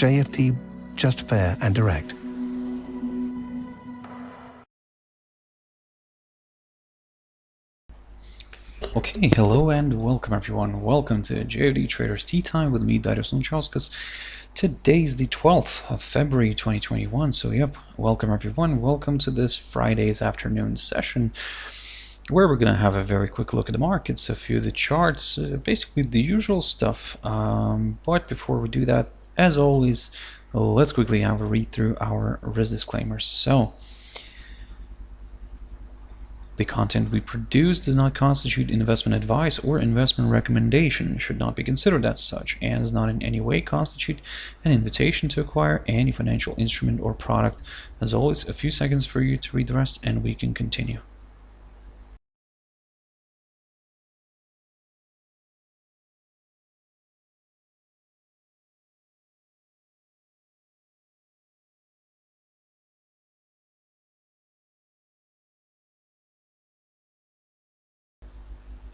JFD, just fair and direct. Okay, hello and welcome everyone. Welcome to JFD Traders Tea Time with me, Darius Anucauskas. Today's the 12th of February 2021, so yep, welcome everyone. Welcome to this Friday's afternoon session where we're gonna have a very quick look at the markets, a few of the charts, basically the usual stuff. But before we do that, as always, let's quickly have a read through our risk disclaimers. So, the content we produce does not constitute investment advice or investment recommendation, should not be considered as such, and does not in any way constitute an invitation to acquire any financial instrument or product. As always, a few seconds for you to read the rest and we can continue.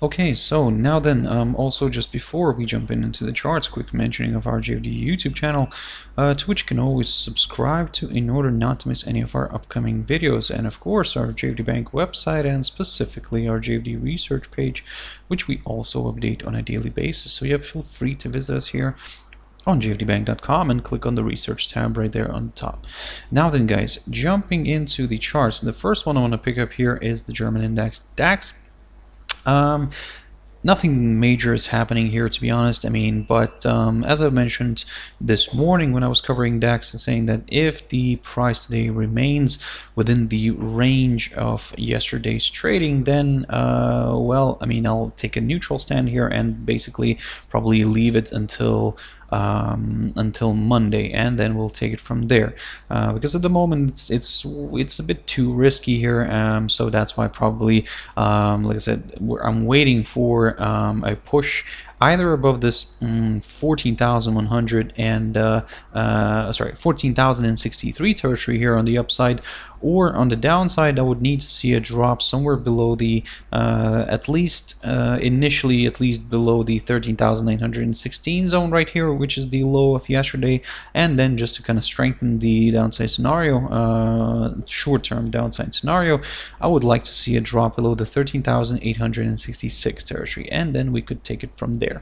Okay, so now then, also just before we jump into the charts, quick mentioning of our JFD YouTube channel, to which you can always subscribe to in order not to miss any of our upcoming videos, and of course our JFD Bank website and specifically our JFD research page, which we also update on a daily basis. So yeah, feel free to visit us here on jfdbank.com and click on the research tab right there on the top. Now then guys, jumping into the charts, the first one I want to pick up here is the German index DAX. Nothing major is happening here, to be honest. I mean, but as I mentioned this morning when I was covering DAX, saying that if the price today remains within the range of yesterday's trading, then well, I mean, I'll take a neutral stand here and basically probably leave it until Monday, and then we'll take it from there, because at the moment it's a bit too risky here, so that's why probably like I said, I'm waiting for a push either above this 14,100 and sorry, 14,063 territory here on the upside, or on the downside I would need to see a drop somewhere below the at least initially at least below the 13,916 zone right here, which is the low of yesterday, and then just to kind of strengthen the downside scenario, short-term downside scenario, I would like to see a drop below the 13,866 territory, and then we could take it from there.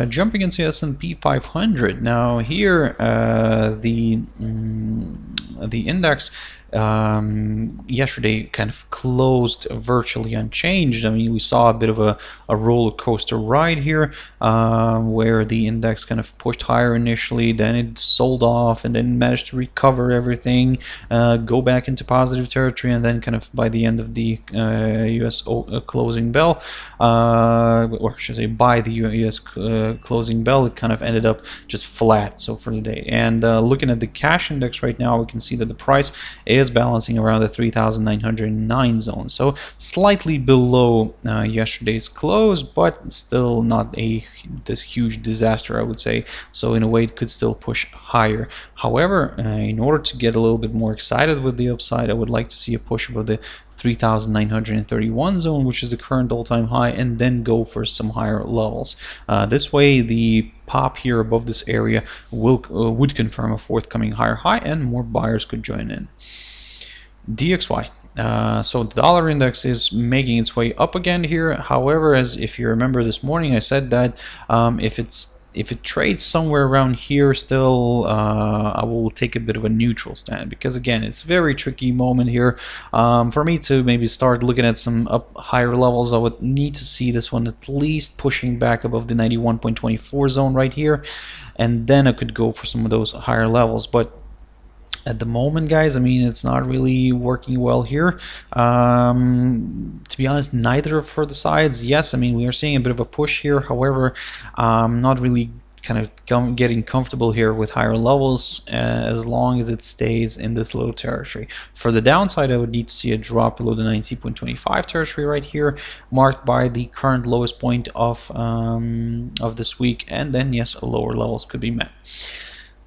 Jumping into S&P 500 now, here the index yesterday kind of closed virtually unchanged. I mean, we saw a bit of a roller coaster ride here, where the index kind of pushed higher initially, then it sold off, and then managed to recover everything, go back into positive territory, and then kind of by the end of the US closing bell, or should I say by the US closing bell, it kind of ended up just flat so for the day. And looking at the cash index right now, we can see that the price is balancing around the 3,909 zone, so slightly below yesterday's close, but still not this huge disaster, I would say. So in a way it could still push higher. However, in order to get a little bit more excited with the upside, I would like to see a push above the 3,931 zone, which is the current all-time high, and then go for some higher levels. This way the pop here above this area would confirm a forthcoming higher high, and more buyers could join in. DXY. So the dollar index is making its way up again here. However, as if you remember this morning, I said that if it trades somewhere around here still, I will take a bit of a neutral stand, because again, it's a very tricky moment here. For me to maybe start looking at some higher levels, I would need to see this one at least pushing back above the 91.24 zone right here, and then I could go for some of those higher levels. But at the moment, guys, I mean, it's not really working well here. To be honest, neither for the sides. Yes, I mean, we are seeing a bit of a push here. However, not really kind of getting comfortable here with higher levels as long as it stays in this low territory. For the downside, I would need to see a drop below the 90.25 territory right here, marked by the current lowest point of this week, and then yes, lower levels could be met.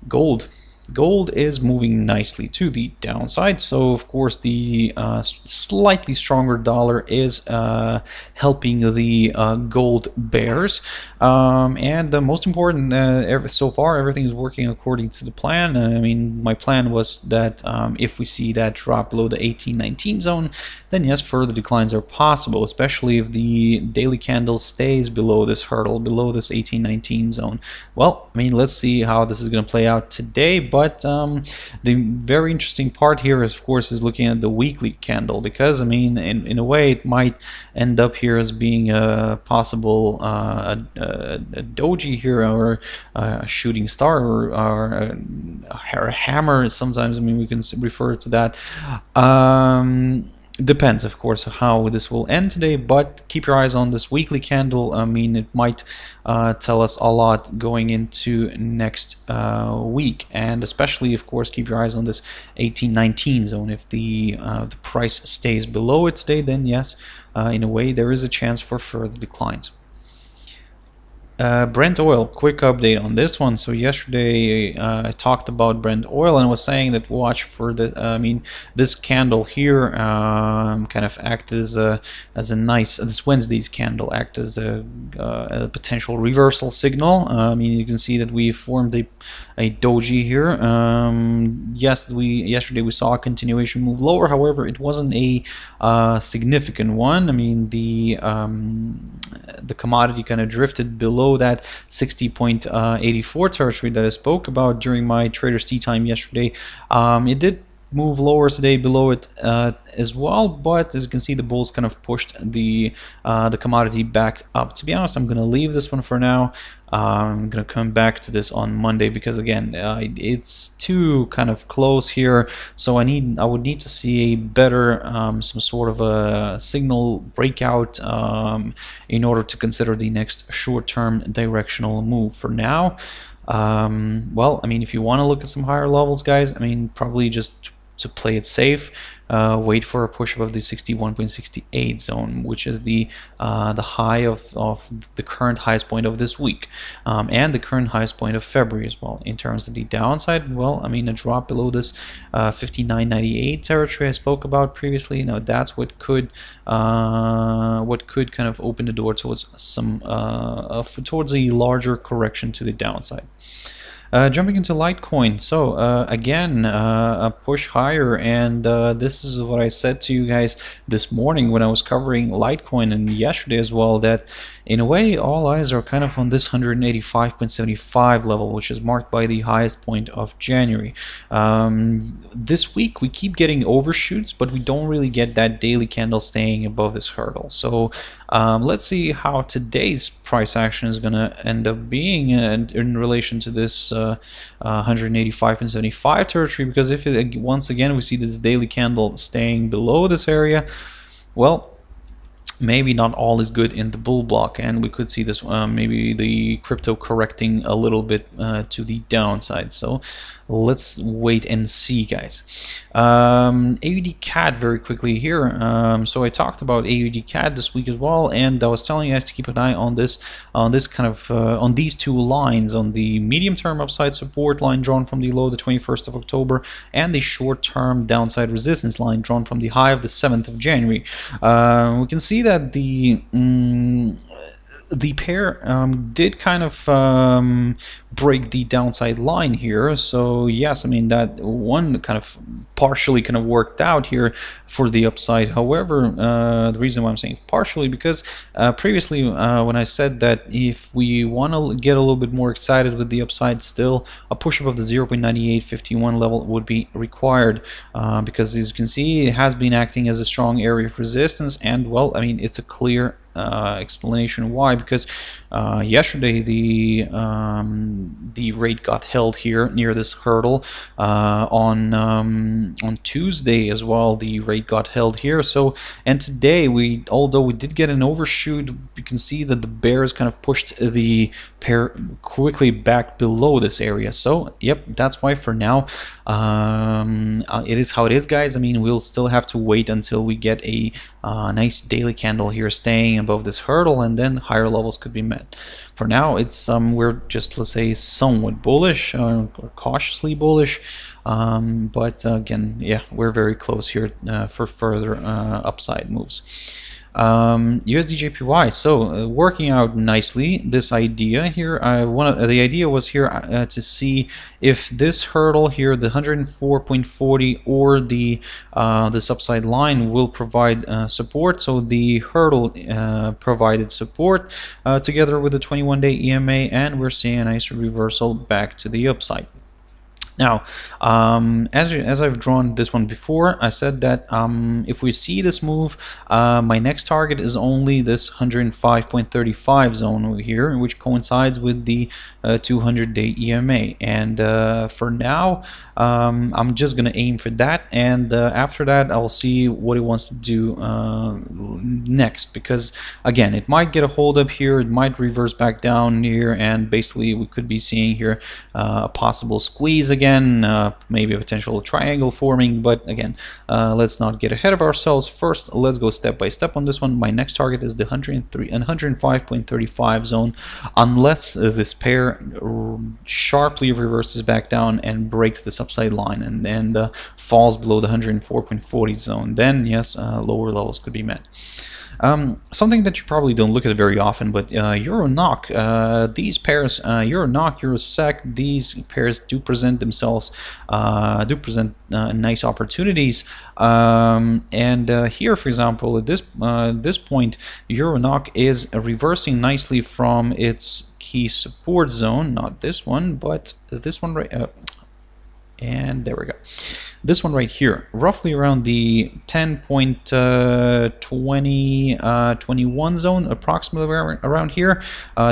Gold. Gold is moving nicely to the downside, so of course the slightly stronger dollar is helping the gold bears. And the most important, so far everything is working according to the plan. I mean, my plan was that if we see that drop below the 1819 zone, then yes, further declines are possible, especially if the daily candle stays below this hurdle, below this 1819 zone. Well, I mean, let's see how this is going to play out today. But the very interesting part here, of course, is looking at the weekly candle, because I mean, in a way, it might end up here as being a possible a doji here, or a shooting star, or a hammer. Sometimes, I mean, we can refer to that. Depends, of course, how this will end today, but keep your eyes on this weekly candle. I mean, it might tell us a lot going into next week, and especially, of course, keep your eyes on this 1819 zone. If the price stays below it today, then yes, in a way, there is a chance for further declines. Brent Oil, quick update on this one. So yesterday I talked about Brent Oil and was saying that watch for the, I mean, this candle here kind of act as a nice, this Wednesday's candle act as a potential reversal signal. I mean, you can see that we formed a doji here. Yes, yesterday we saw a continuation move lower. However, it wasn't a significant one. I mean, the commodity kind of drifted below that 60.84 territory that I spoke about during my trader's tea time yesterday. It did move lower today below it as well, but as you can see, the bulls kind of pushed the commodity back up. To be honest, I'm going to leave this one for now. I'm going to come back to this on Monday, because again, it's too kind of close here, so I would need to see a better some sort of a signal breakout in order to consider the next short-term directional move. For now, well, I mean, if you want to look at some higher levels, guys, I mean, probably just to play it safe, wait for a push above the 61.68 zone, which is the high of the current highest point of this week, and the current highest point of February as well. In terms of the downside, well, I mean, a drop below this 59.98 territory I spoke about previously. Now that's what could kind of open the door towards some towards a larger correction to the downside. Jumping into Litecoin, so again, a push higher, and this is what I said to you guys this morning when I was covering Litecoin, and yesterday as well, that in a way all eyes are kind of on this 185.75 level, which is marked by the highest point of January. This week we keep getting overshoots, but we don't really get that daily candle staying above this hurdle. So let's see how today's price action is going to end up being in relation to this 185.75 territory, because if once again we see this daily candle staying below this area, well, maybe not all is good in the bull block, and we could see this maybe the crypto correcting a little bit to the downside. So let's wait and see, guys. AUDCAD very quickly here. So I talked about AUDCAD this week as well, and I was telling you guys to keep an eye on this kind of on these two lines, on the medium-term upside support line drawn from the low the 21st of October, and the short-term downside resistance line drawn from the high of the 7th of January. We can see that the pair did kind of break the downside line here. So yes, I mean, that one kind of partially kind of worked out here for the upside. However, the reason why I'm saying partially, because previously when I said that if we want to get a little bit more excited with the upside, still a push above the 0.9851 level would be required, because as you can see, it has been acting as a strong area of resistance, and well, I mean, it's a clear explanation why, because yesterday the rate got held here near this hurdle. On Tuesday as well, the rate got held here. So, and today, although we did get an overshoot, you can see that the bears kind of pushed the pair quickly back below this area. So yep, that's why for now it is how it is, guys. I mean, we'll still have to wait until we get a nice daily candle here staying above this hurdle, and then higher levels could be met. For now, it's we're just, let's say, somewhat bullish or cautiously bullish, but again, yeah, we're very close here for further upside moves. USD JPY, so working out nicely. This idea here, the idea was here to see if this hurdle here, the 104.40, or the this upside line will provide support. So the hurdle provided support together with the 21-day EMA, and we're seeing a nice reversal back to the upside. Now, as I've drawn this one before, I said that if we see this move, my next target is only this 105.35 zone over here, which coincides with the 200-day EMA. And for now, I'm just going to aim for that, and after that I'll see what it wants to do next, because again, it might get a hold up here, it might reverse back down here, and basically we could be seeing here a possible squeeze again, maybe a potential triangle forming. But again, let's not get ahead of ourselves. First, let's go step by step on this one. My next target is the 105.35 zone, unless this pair sharply reverses back down and breaks this upside line and falls below the 104.40 zone. Then yes, lower levels could be met. Something that you probably don't look at very often, but Euro-NOK, these pairs, Euro-NOK, Euro-SEK, these pairs do present themselves, nice opportunities. And here, for example, at this point, Euro-NOK is reversing nicely from its key support zone, not this one, but this one right and there we go. This one right here, roughly around the 10.21 zone, approximately around here.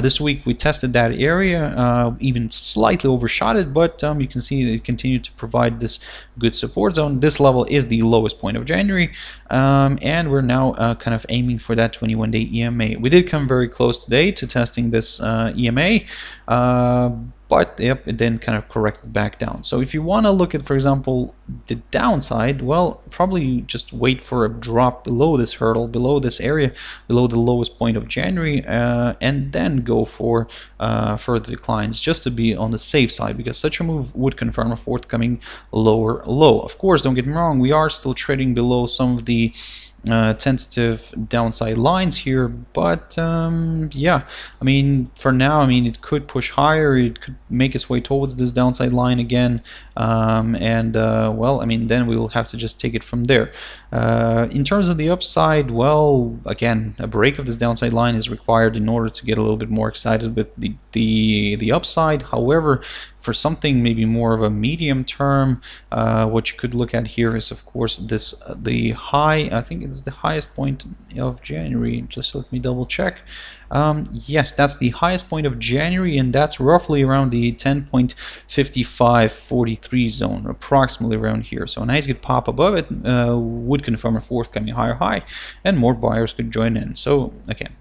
This week we tested that area, even slightly overshot it, but you can see it continued to provide this good support zone. This level is the lowest point of January, and we're now kind of aiming for that 21-day EMA. We did come very close today to testing this EMA, but yep, it then kind of corrected back down. So if you want to look at, for example, the downside, well, probably just wait for a drop below this hurdle, below this area, below the lowest point of January, and then go for further declines, just to be on the safe side, because such a move would confirm a forthcoming lower low. Of course, don't get me wrong, we are still trading below some of the tentative downside lines here, but yeah, I mean, for now, I mean, it could push higher, it could make its way towards this downside line again, and well, I mean, then we will have to just take it from there. In terms of the upside, well, again, a break of this downside line is required in order to get a little bit more excited with the upside. However, for something maybe more of a medium term, what you could look at here is, of course, this the high, I think it's the highest point of January. Just let me double check. Yes, that's the highest point of January, and that's roughly around the 10.5543 zone, approximately around here. So a nice good pop above it would confirm a forthcoming higher high, and more buyers could join in. So again,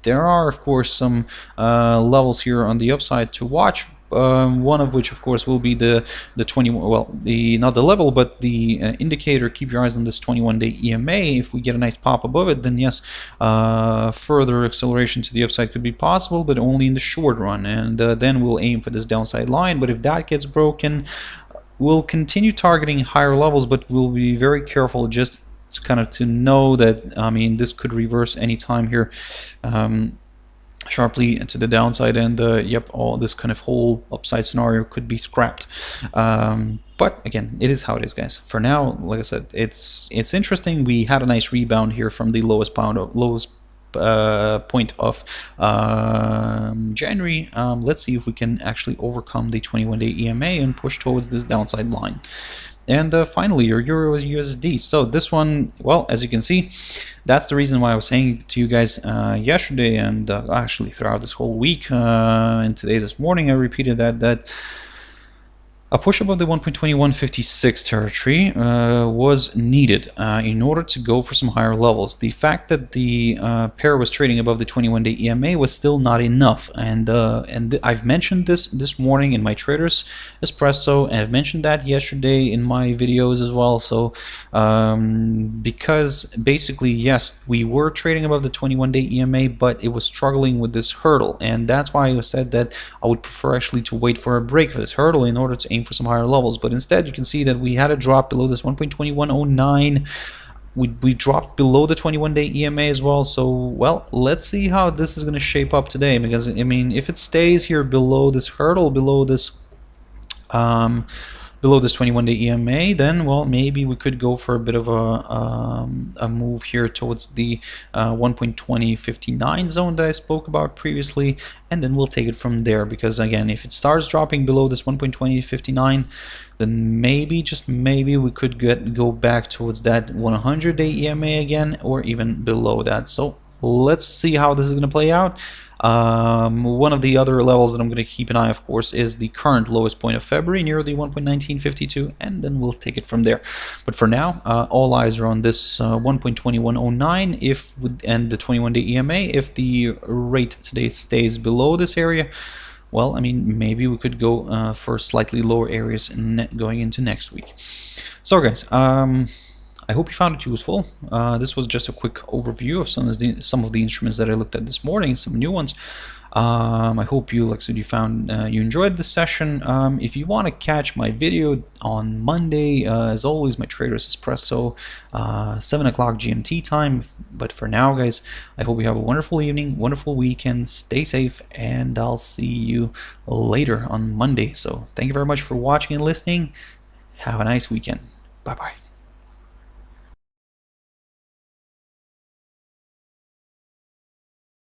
there are, of course, some levels here on the upside to watch. One of which, of course, will be the 21. Well, not the level, but the indicator. Keep your eyes on this 21-day EMA. If we get a nice pop above it, then yes, further acceleration to the upside could be possible, but only in the short run. And then we'll aim for this downside line. But if that gets broken, we'll continue targeting higher levels, but we'll be very careful just kind of to know that, I mean, this could reverse anytime here. Sharply to the downside, and yep, all this kind of whole upside scenario could be scrapped. But again, it is how it is, guys. For now, like I said, it's interesting. We had a nice rebound here from the lowest point of January. Let's see if we can actually overcome the 21-day EMA and push towards this downside line. And finally, your EURUSD. So this one, well, as you can see, that's the reason why I was saying to you guys yesterday, and actually throughout this whole week, and today, this morning, I repeated that A push above the 1.2156 territory was needed in order to go for some higher levels. The fact that the pair was trading above the 21-day EMA was still not enough, and I've mentioned this morning in my Traders Espresso, and I've mentioned that yesterday in my videos as well. So because basically, yes, we were trading above the 21-day EMA, but it was struggling with this hurdle, and that's why I said that I would prefer actually to wait for a break for this hurdle in order to aim for some higher levels. But instead, you can see that we had a drop below this 1.2109. We dropped below the 21-day EMA as well. So, well, let's see how this is going to shape up today, because I mean, if it stays here below this hurdle, below this 21-day EMA, then, well, maybe we could go for a bit of a move here towards the 1.2059 zone that I spoke about previously, and then we'll take it from there. Because again, if it starts dropping below this 1.2059, then maybe, just maybe, we could go back towards that 100-day EMA again, or even below that. So let's see how this is going to play out. One of the other levels that I'm going to keep an eye, of course, is the current lowest point of February near the 1.1952, and then we'll take it from there. But for now, all eyes are on this 1.2109 and the 21-day EMA. If the rate today stays below this area, well, I mean, maybe we could go for slightly lower areas going into next week. So guys, I hope you found it useful. This was just a quick overview of some of the instruments that I looked at this morning, some new ones. I hope you you enjoyed this session. If you want to catch my video on Monday, as always, my Traders Espresso, 7 o'clock GMT time. But for now, guys, I hope you have a wonderful evening, wonderful weekend, stay safe, and I'll see you later on Monday. So thank you very much for watching and listening. Have a nice weekend. Bye-bye.